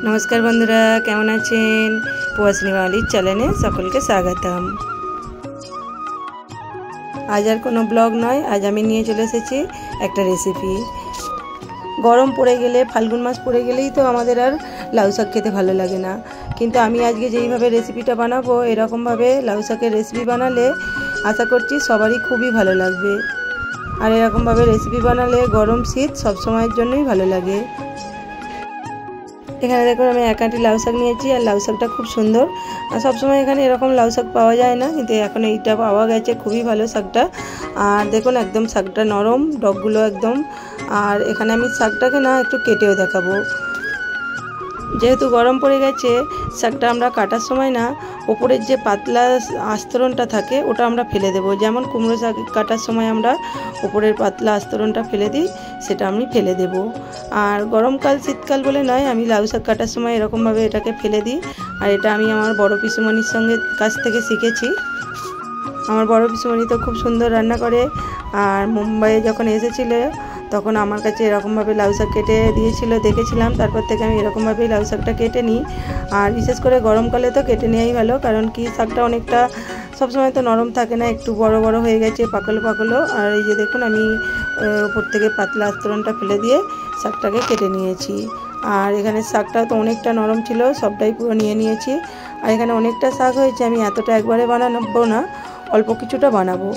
नमस्कार बंधुरा केमन आছেন প্রবাসী বাঙালির চ্যানেলে সকলকে স্বাগতম। आज আর কোনো ব্লগ নয়, আজ আমি নিয়ে চলে এসেছি একটা রেসিপি। গরম পড়ে গেলে ফাল্গুন মাস পড়ে গেলেই তো আমাদের আর লাউ শাক খেতে ভালো লাগে না, কিন্তু আমি আজকে যেইভাবে রেসিপিটা বানাবো এরকম ভাবে লাউ শাকের রেসিপি বানালে আশা করছি সবারই খুবই ভালো লাগবে। আর এরকম ভাবে রেসিপি বানালে গরম শীত সব সময়ের জন্যই ভালো লাগে। এখানে দেখুন আমি এক আঁটি লাউ শাক নিয়েছি, আর লাউ শাকটা খুব সুন্দর। আর সবসময় এখানে এরকম লাউ শাক পাওয়া যায় না, কিন্তু এখন এইটা পাওয়া গেছে, খুবই ভালো শাকটা। আর দেখুন একদম শাকটা নরম, ডগগুলো একদম। আর এখানে আমি শাকটাকে না একটু কেটেও দেখাবো। যেহেতু গরম পড়ে গেছে, শাকটা আমরা কাটার সময় না ওপরের যে পাতলা আস্তরণটা থাকে ওটা আমরা ফেলে দেবো। যেমন কুমড়ো শাক কাটার সময় আমরা ওপরের পাতলা আস্তরণটা ফেলে দিই, সেটা আমি ফেলে দেব। আর গরমকাল শীতকাল বলে নয়, আমি লাউ শাক কাটার সময় এরকমভাবে এটাকে ফেলে দিই। আর এটা আমি আমার বড় পিসুমণির কাছ থেকে শিখেছি। আমার বড় পিসুমণি তো খুব সুন্দর রান্না করে। আর মুম্বাইয়ে যখন এসেছিল তখন আমার কাছে এরকমভাবে লাউ শাক কেটে দিয়েছিল, দেখেছিলাম। তারপর থেকে আমি এরকমভাবেই লাউ শাকটা কেটে নিই। আর বিশেষ করে গরমকালে তো কেটে নেওয়াই ভালো, কারণ কি শাকটা অনেকটা সবসময় তো নরম থাকে না, একটু বড় বড় হয়ে গেছে, পাকলো পাকলো। আর এই যে দেখুন আমি উপর থেকে পাতলা আস্তরণটা ফেলে দিয়ে শাকটাকে কেটে নিয়েছি। আর এখানে শাকটা তো অনেকটা নরম ছিল, সবটাই পুরো নিয়ে নিয়েছি। আর এখানে অনেকটা শাক হয়েছে, আমি এতটা একবারে বানাবো না, অল্প কিছুটা বানাবো।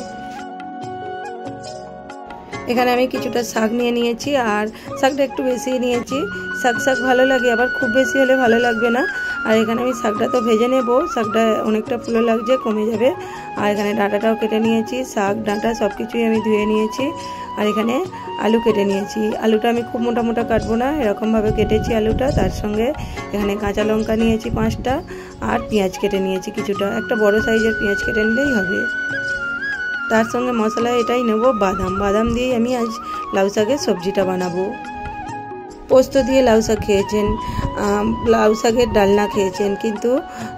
এখানে আমি কিছুটা শাক নিয়ে নিয়েছি, আর শাকটা একটু বেশি নিয়েছি। শাক ভালো লাগে, আবার খুব বেশি হলে ভালো লাগবে না। আর এখানে আমি শাকটা তো ভেজে নেব, শাকটা অনেকটা ফুলো লাগছে, কমে যাবে। আর এখানে ডাঁটাটাও কেটে নিয়েছি, শাক ডাঁটা সব কিছুই আমি ধুয়ে নিয়েছি। আর এখানে আলু কেটে নিয়েছি। আলুটা আমি খুব মোটা মোটা কাটবো না, এরকমভাবে কেটেছি আলুটা। তার সঙ্গে এখানে কাঁচা লঙ্কা নিয়েছি 5টা, আর পেঁয়াজ কেটে নিয়েছি কিছুটা, একটা বড় সাইজের পেঁয়াজ কেটে নিলেই হবে। তার সঙ্গে মশলা এটাই নেব, বাদাম দিয়েই আমি আজ লাউ শাকের সবজিটা বানাবো। পোস্ত দিয়ে লাউ শাক খেয়েছেন, লাউ শাকের ডালনা খেয়েছেন, কিন্তু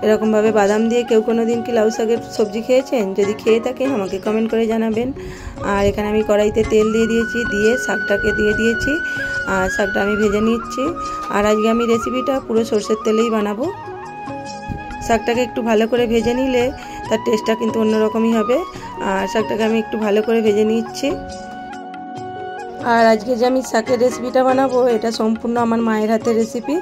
এরকমভাবে বাদাম দিয়ে কেউ কোনো দিন কি লাউ শাকের সবজি খেয়েছেন? যদি খেয়ে থাকেন আমাকে কমেন্ট করে জানাবেন। আর এখানে আমি কড়াইতে তেল দিয়ে দিয়েছি, দিয়ে শাকটাকে দিয়ে দিয়েছি। আর শাকটা আমি ভেজে নিচ্ছি। আর আজকে আমি রেসিপিটা পুরো সরষের তেলেই বানাবো। শাকটাকে একটু ভালো করে ভেজে নিলে তার টেস্টটা কিন্তু অন্যরকমই হবে। আর শাকটাকে আমি একটু ভালো করে ভেজে নিচ্ছি। আর আজকে যে আমি শাকের রেসিপিটা বানাবো এটা সম্পূর্ণ আমার মায়ের হাতের রেসিপি।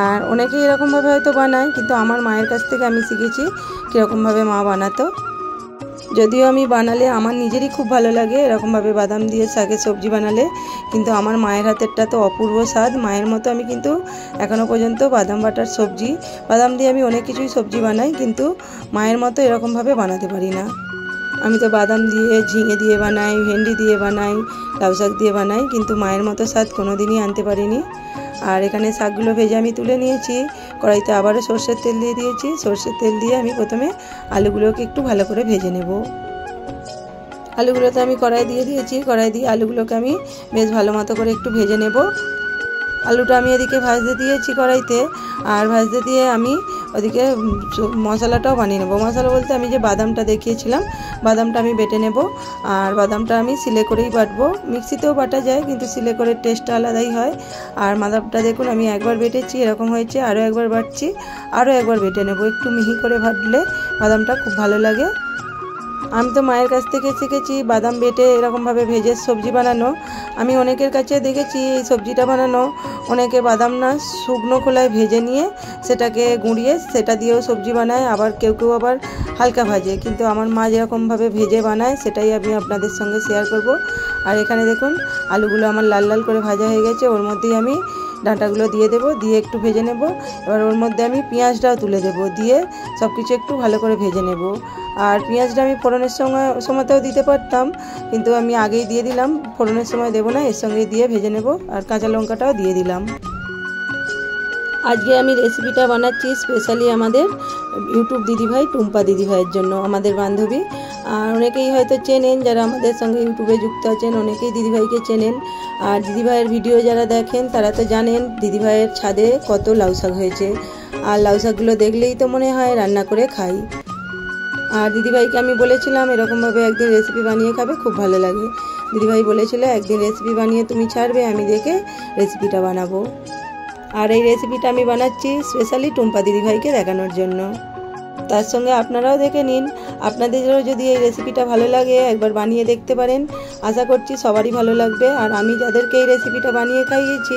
আর অনেকেই এরকমভাবে হয়তো বানায়, কিন্তু আমার মায়ের কাছ থেকে আমি শিখেছি কীরকমভাবে মা বানাতো। যদিও আমি বানালে আমার নিজেরই খুব ভালো লাগে এরকমভাবে বাদাম দিয়ে শাকের সবজি বানালে, কিন্তু আমার মায়ের হাতেরটা তো অপূর্ব স্বাদ। মায়ের মতো আমি কিন্তু এখনও পর্যন্ত বাদাম বাটার সবজি, বাদাম দিয়ে আমি অনেক কিছুই সবজি বানাই, কিন্তু মায়ের মতো এরকমভাবে বানাতে পারি না। আমি তো বাদাম দিয়ে, ঝিঙে দিয়ে বানাই, ভেন্ডি দিয়ে বানাই, লাউ শাক দিয়ে বানাই, কিন্তু মায়ের মতো স্বাদ কোনো দিনই আনতে পারিনি। আর এখানে শাকগুলো ভেজে আমি তুলে নিয়েছি। কড়াইতে আবারও সরষের তেল দিয়ে দিয়েছি। সরষের তেল দিয়ে আমি প্রথমে আলুগুলোকে একটু ভালো করে ভেজে নেব। আলুগুলোতে আমি কড়াই দিয়ে দিয়েছি, কড়াই দিয়ে আলুগুলোকে আমি বেশ ভালো মতো করে একটু ভেজে নেব। আলুটা আমি এদিকে ভাজতে দিয়েছি কড়াইতে, আর ভাজতে দিয়ে আমি ওদিকে মশলাটাও বানিয়ে নেব। মশলা বলতে আমি যে বাদামটা দেখিয়েছিলাম, বাদামটা আমি বেটে নেব। আর বাদামটা আমি সিলে করেই বাটবো, মিক্সিতেও বাটা যায়, কিন্তু সিলে করে টেস্টটা আলাদাই হয়। আর বাদামটা দেখুন আমি একবার বেটেছি, এরকম হয়েছে, আরও একবার বাটছি, আরও একবার বেটে নেব। একটু মিহি করে বাটলে বাদামটা খুব ভালো লাগে। আমি তো মায়ের কাছ থেকে শিখেছি বাদাম বেটে এরকমভাবে ভেজে সবজি বানানো। আমি অনেকের কাছে দেখেছি এই সবজিটা বানানো, অনেকে বাদাম না শুকনো খোলায় ভেজে নিয়ে সেটাকে গুঁড়িয়ে সেটা দিয়েও সবজি বানায়, আবার কেউ আবার হালকা ভাজে, কিন্তু আমার মা যেরকমভাবে ভেজে বানায় সেটাই আমি আপনাদের সঙ্গে শেয়ার করব। আর এখানে দেখুন আলুগুলো আমার লাল লাল করে ভাজা হয়ে গেছে, ওর মধ্যেই আমি ডাঁটাগুলো দিয়ে দেবো, দিয়ে একটু ভেজে নেব। এবার ওর মধ্যে আমি পেঁয়াজটাও তুলে দেবো, দিয়ে সব কিছু একটু ভালো করে ভেজে নেব। আর পেঁয়াজটা আমি ফোড়নের সময়তেও দিতে পারতাম, কিন্তু আমি আগেই দিয়ে দিলাম, ফোড়নের সময় দেবো না, এর সঙ্গে দিয়ে ভেজে নেব। আর কাঁচা লঙ্কাটাও দিয়ে দিলাম। আজকে আমি রেসিপিটা বানাচ্ছি স্পেশালি আমাদের ইউটিউব দিদিভাই টুম্পা দিদিভাইয়ের জন্য, আমাদের বান্ধবী। আর অনেকেই হয়তো চেনেন, যারা আমাদের সঙ্গে ইউটিউবে যুক্ত আছেন অনেকেই দিদিভাইকে চেনেন। আর দিদিভাইয়ের ভিডিও যারা দেখেন তারা তো জানেন দিদিভাইয়ের ছাদে কত লাউ শাক হয়েছে। আর লাউ শাকগুলো দেখলেই তো মনে হয় রান্না করে খাই। আর দিদিভাইকে আমি বলেছিলাম এরকমভাবে একদিন রেসিপি বানিয়ে খাবে, খুব ভালো লাগে। দিদিভাই বলেছিল একদিন রেসিপি বানিয়ে তুমি ছাড়বে, আমি দেখে রেসিপিটা বানাবো। আর এই রেসিপিটা আমি বানাচ্ছি স্পেশালি টুম্পা দিদিভাইকে দেখানোর জন্য। তার সঙ্গে আপনারাও দেখে নিন, আপনাদেরও যদি এই রেসিপিটা ভালো লাগে একবার বানিয়ে দেখতে পারেন। আশা করছি সবারই ভালো লাগবে। আর আমি যাদেরকে এই রেসিপিটা বানিয়ে খাইয়েছি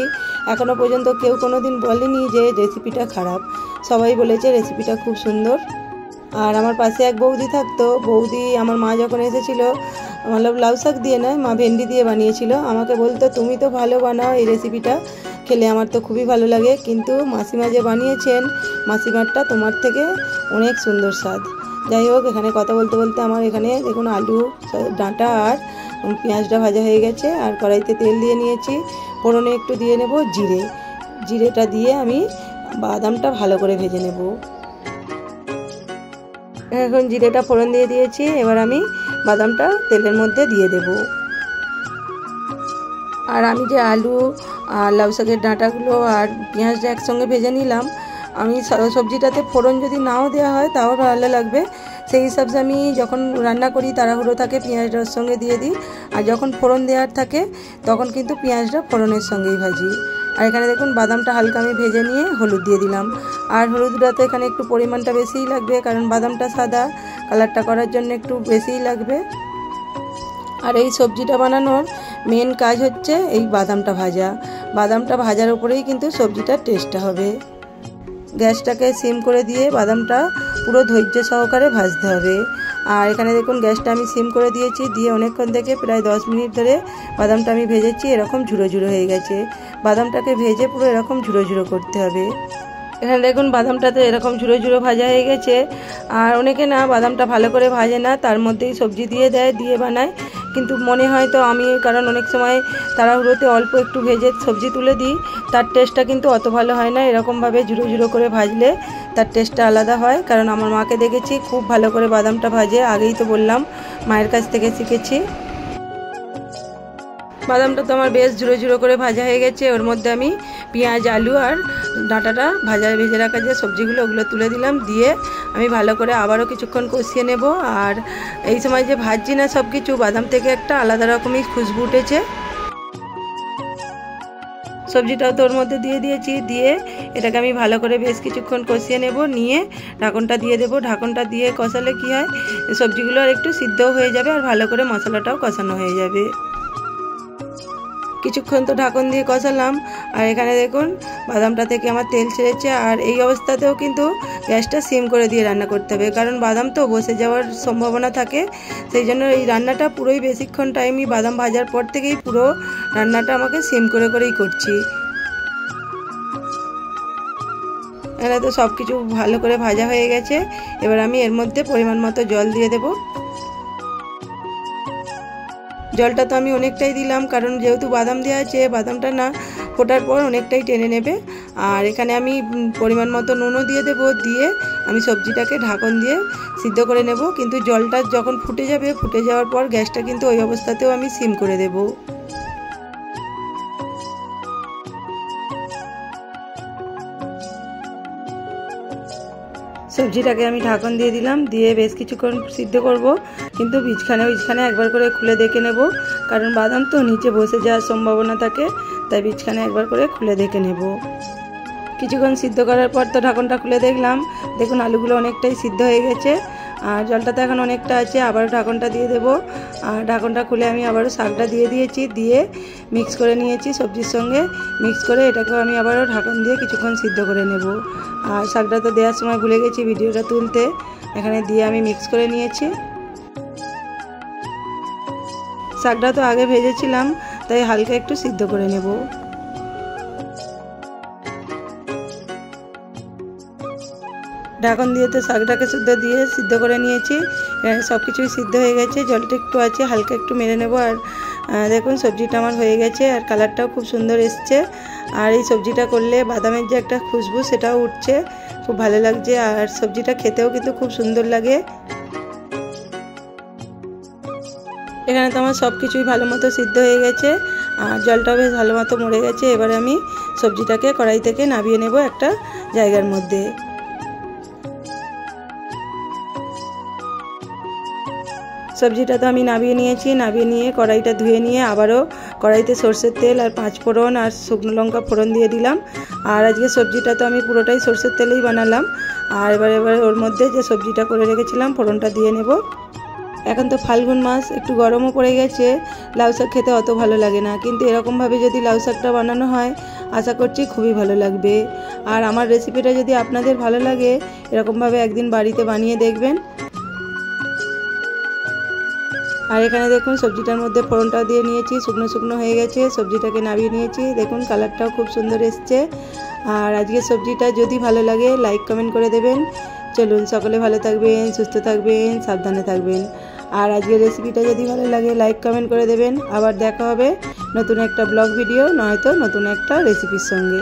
এখনও পর্যন্ত কেউ কোনো দিন বলেনি যে রেসিপিটা খারাপ, সবাই বলেছে রেসিপিটা খুব সুন্দর। আর আমার পাশে এক বৌদি থাকতো, বৌদি আমার মা যখন এসেছিল, মানে লাউ শাক দিয়ে নয়, মা ভেন্ডি দিয়ে বানিয়েছিল, আমাকে বলতো তুমি তো ভালো বানাও, এই রেসিপিটা খেলে আমার তো খুবই ভালো লাগে, কিন্তু মাসিমা যে বানিয়েছেন মাসিমারটা তোমার থেকে অনেক সুন্দর স্বাদ। যাই হোক, এখানে কথা বলতে বলতে আমার এখানে দেখুন আলু, ডাঁটা আর পেঁয়াজটা ভাজা হয়ে গেছে। আর কড়াইতে তেল দিয়ে নিয়েছি, ফোড়নে একটু দিয়ে নেব জিরেটা দিয়ে আমি বাদামটা ভালো করে ভেজে নেব। এখন জিরেটা ফোড়ন দিয়ে দিয়েছি, এবার আমি বাদামটা তেলের মধ্যে দিয়ে দেব। আর আমি যে আলু আর লাউ শাকের ডাঁটাগুলো আর পেঁয়াজটা একসঙ্গে ভেজে নিলাম, আমি সবজিটাতে ফোড়ন যদি নাও দেওয়া হয় তাও ভালো লাগবে। সেই হিসাবে আমি যখন রান্না করি তাড়াহুড়ো থাকে পেঁয়াজটার সঙ্গে দিয়ে দিই, আর যখন ফোড়ন দেওয়ার থাকে তখন কিন্তু পেঁয়াজটা ফোড়নের সঙ্গেই ভাজি। আর এখানে দেখুন বাদামটা হালকা আমি ভেজে নিয়ে হলুদ দিয়ে দিলাম। আর হলুদটা তো এখানে একটু পরিমাণটা বেশিই লাগবে, কারণ বাদামটা সাদা, কালারটা করার জন্য একটু বেশিই লাগবে। আর এই সবজিটা বানানোর মেন কাজ হচ্ছে এই বাদামটা ভাজা। বাদামটা ভাজার উপরেই কিন্তু সবজিটার টেস্টটা হবে। গ্যাসটাকে সিম করে দিয়ে বাদামটা পুরো ধৈর্য সহকারে ভাজতে হবে। আর এখানে দেখুন গ্যাসটা আমি সিম করে দিয়েছি, দিয়ে অনেকক্ষণ থেকে প্রায় 10 মিনিট ধরে বাদামটা আমি ভেজেছি। এরকম ঝুড়ো ঝুড়ো হয়ে গেছে, বাদামটাকে ভেজে পুরো এরকম ঝুড়ো ঝুড়ো করতে হবে। এখানে দেখুন বাদামটাতে এরকম ঝুড়ো ঝুড়ো ভাজা হয়ে গেছে। আর অনেকে না বাদামটা ভালো করে ভাজে না, তার মধ্যেই সবজি দিয়ে দেয়, দিয়ে বানায়। কিন্তু মনে হয় তো আমি, কারণ অনেক সময় তাড়াহুড়োতে অল্প একটু ভেজে সবজি তুলে দিই, তার টেস্টটা কিন্তু অত ভালো হয় না। এরকমভাবে ঝুড়ো ঝুড়ো করে ভাজলে তার টেস্টটা আলাদা হয়। কারণ আমার মাকে দেখেছি খুব ভালো করে বাদামটা ভাজে, আগেই তো বললাম মায়ের কাছ থেকে শিখেছি। বাদামটা তো আমার বেশ ঝুড়ো ঝুড়ো করে ভাজা হয়ে গেছে। ওর মধ্যে আমি পেঁয়াজ, আলু আর ডাঁটাটা ভেজে রাখা যে সবজিগুলো ওগুলো তুলে দিলাম, দিয়ে আমি ভালো করে আবারও কিছুক্ষণ কষিয়ে নেব। আর এই সময় যে ভাজছি না সব কিছু, বাদাম থেকে একটা আলাদা রকমই খুশবু উঠেছে। সবজিটাও তো ওর মধ্যে দিয়ে দিয়েছি, দিয়ে এটাকে আমি ভালো করে বেশ কিছুক্ষণ কষিয়ে নেব, নিয়ে ঢাকনটা দিয়ে দেব। ঢাকনটা দিয়ে কষালে কি হয়, সবজিগুলো আর একটু সিদ্ধও হয়ে যাবে আর ভালো করে মশলাটাও কষানো হয়ে যাবে। কিছুক্ষণ তো ঢাকন দিয়ে কষালাম। আর এখানে দেখুন বাদামটা থেকে আমার তেল ছেড়েছে। আর এই অবস্থাতেও কিন্তু গ্যাসটা সিম করে দিয়ে রান্না করতে হবে, কারণ বাদাম তো বসে যাওয়ার সম্ভাবনা থাকে। সেই জন্য এই রান্নাটা পুরোই বেশিক্ষণ টাইমই বাদাম ভাজার পর থেকেই পুরো রান্নাটা আমাকে সিম করে করেই করছি। এখানে তো সব কিছু ভালো করে ভাজা হয়ে গেছে। এবার আমি এর মধ্যে পরিমাণ মতো জল দিয়ে দেব। জলটা তো আমি অনেকটাই দিলাম, কারণ যেহেতু বাদাম দেওয়া আছে, বাদামটা না ফোটার পর অনেকটাই টেনে নেবে। আর এখানে আমি পরিমাণ মতো নুনও দিয়ে দেব, দিয়ে আমি সবজিটাকে ঢাকন দিয়ে সিদ্ধ করে নেব। কিন্তু জলটা যখন ফুটে যাবে, ফুটে যাওয়ার পর গ্যাসটা কিন্তু ওই অবস্থাতেও আমি সিম করে দেব। সবজিটাকে আমি ঢাকন দিয়ে দিলাম, দিয়ে বেশ কিছুক্ষণ সিদ্ধ করব। কিন্তু বীজখানে একবার করে খুলে দেখে নেব, কারণ বাদাম তো নিচে বসে যাওয়ার সম্ভাবনা থাকে, তাই বীজখানে একবার করে খুলে দেখে নেব। কিছুক্ষণ সিদ্ধ করার পর তো ঢাকনটা খুলে দেখলাম, দেখুন আলুগুলো অনেকটাই সিদ্ধ হয়ে গেছে। আর জলটা তো এখন অনেকটা আছে, আবারও ঢাকনটা দিয়ে দেব। আর ঢাকনটা খুলে আমি আবারও শাকটা দিয়ে দিয়েছি, দিয়ে মিক্স করে নিয়েছি সবজির সঙ্গে। মিক্স করে এটাকেও আমি আবারও ঢাকন দিয়ে কিছুক্ষণ সিদ্ধ করে নেব। আর শাকটা তো দেওয়ার সময় ভুলে গেছি ভিডিওটা তুলতে, এখানে দিয়ে আমি মিক্স করে নিয়েছি। শাকটা তো আগে ভেজেছিলাম, তাই হালকা একটু সিদ্ধ করে নেব। ঢাকন দিয়ে তো শাকটাকে সিদ্ধ করে নিয়েছি। সব কিছুই সিদ্ধ হয়ে গেছে, জলটা একটু আছে, হালকা একটু মেরে নেব। আর দেখুন সবজিটা আমার হয়ে গেছে, আর কালারটাও খুব সুন্দর এসছে। আর এই সবজিটা করলে বাদামের যে একটা খুশবু সেটাও উঠছে, খুব ভালো লাগছে। আর সবজিটা খেতেও কিন্তু খুব সুন্দর লাগে। এখানে তো আমার সব কিছুই ভালো মতো সিদ্ধ হয়ে গেছে, আর জলটাও বেশ ভালো মতো মরে গেছে। এবারে আমি সবজিটাকে কড়াই থেকে নামিয়ে নেব একটা জায়গার মধ্যে। সবজিটা তো আমি নামিয়ে নিয়েছি, নামিয়ে নিয়ে কড়াইটা ধুয়ে নিয়ে আবারও কড়াইতে সরষের তেল আর 5 ফোড়ন আর শুকনো লঙ্কা ফোড়ন দিয়ে দিলাম। আর আজকে সবজিটা তো আমি পুরোটাই সরষের তেলেই বানালাম। আর এবার ওর মধ্যে যে সবজিটা করে রেখেছিলাম ফোড়নটা দিয়ে নেব। এখন তো ফাল্গুন মাস, একটু গরমও পড়ে গেছে, লাউ শাক খেতে অত ভালো লাগে না, কিন্তু এরকমভাবে যদি লাউ শাকটা বানানো হয় আশা করছি খুবই ভালো লাগবে। আর আমার রেসিপিটা যদি আপনাদের ভালো লাগে এরকমভাবে একদিন বাড়িতে বানিয়ে দেখবেন। আর এখানে দেখুন সবজিটার মধ্যে ফোড়নটাও দিয়ে নিয়েছি, শুকনো শুকনো হয়ে গেছে, সবজিটাকে নামিয়ে নিয়েছি। দেখুন কালারটাও খুব সুন্দর এসছে। আর আজকে সবজিটা যদি ভালো লাগে লাইক কমেন্ট করে দেবেন। চলুন সকলে ভালো থাকবেন, সুস্থ থাকবেন, সাবধানে থাকবেন। আর আজকের রেসিপিটা যদি ভালো লাগে লাইক কমেন্ট করে দেবেন। আবার দেখা হবে নতুন একটা ব্লগ ভিডিও, নয়তো নতুন একটা রেসিপির সঙ্গে।